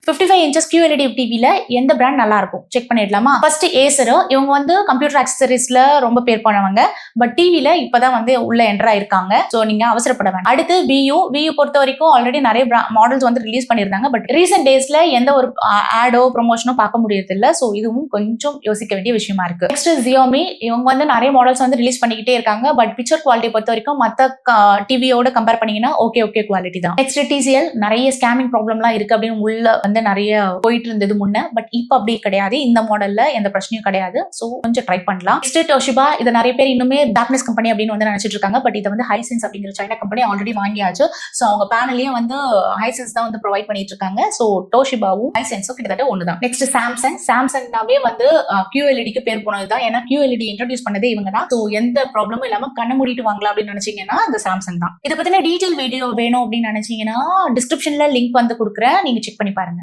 55 inches QLED டிவில எந்த brand நல்லா இருக்கும் செக் பண்ணிடலாமா? First Acer. இவங்க வந்து கம்ப்யூட்டர் ஆக்சசரிஸ்ல ரொம்ப பேர் போனவங்க. பட் டிவில இப்பதான் வந்து உள்ள என்டர் ஆயிருக்காங்க. சோ நீங்க அவசரப்பட வேண்டாம். அடுத்து வியூ பொறுத்த வரைக்கும் ஆல்ரெடி நிறைய மாடல்ஸ் வந்து ரிலீஸ் பண்ணிருந்தாங்க. பட் ரீசெண்ட் டேஸ்ல எந்த ஒரு ஆடோ ப்ரொமோஷனோ பார்க்க முடியறது இல்ல. சோ இதுவும் கொஞ்சம் யோசிக்க வேண்டிய விஷயமா இருக்கு. Next Xiaomi. இவங்க வந்து நிறைய மாடல்ஸ் வந்து ரிலீஸ் பண்ணிக்கிட்டே இருக்காங்க. பட் பிக்சர் குவாலிட்டி பொறுத்த வரைக்கும் மத்த டிவியோட கம்பேர் பண்ணீங்கன்னா ஓகே குவாலிட்டி தான். Next TCL. நிறைய ஸ்கேமிங் ப்ராப்ளம்லாம் இருக்கு அப்படின்னு உள்ள வந்து நிறைய போயிட்டு இருந்தது முன்ன. பட் இப்ப அப்படி கிடையாது. இந்த மாடல்ல எந்த பிரச்சனையும் கிடையாது. சோ கொஞ்சம் ட்ரை பண்ணலாம். Next Toshiba. இத நிறைய பேர் இன்னுமே டார்க்னஸ் கம்பெனி அப்படின்னு வந்து நினைச்சிட்டு இருக்காங்க. பட் இதை வந்து ஹைசென்ஸ் அப்படிங்கிற சைனா கம்பெனி ஆல்ரெடி வாங்கியாச்சு. சோ அவங்க பேனலையும் வந்து ஹைசென்ஸ் தான் வந்து ப்ரொவைட் பண்ணிட்டு இருக்காங்க. சோ டோஷிபாவும் ஹைசென்ஸும் கிட்டத்தட்ட ஒண்ணுதான். நெக்ஸ்ட் சாம்சங்னாவே வந்து QLEDக்கு பேர் போனதுதான். ஏன்னா QLED இன்ட்ரோடியூஸ் பண்ணதே இவங்க தான். சோ எந்த ப்ராப்ளமும் இல்லாம கண்ண மூடிட்டு வாங்கலாம் அப்படின்னு நினைச்சீங்கன்னா இந்த சாம்சங் தான். இதை பத்தின டீடைல் வீடியோ வேணும் அப்படின்னு நினைச்சீங்கன்னா டிஸ்கிரிப்ஷன்ல லிங்க் வந்து கொடுக்குறேன். நீங்க செக் பண்ணி பாருங்க.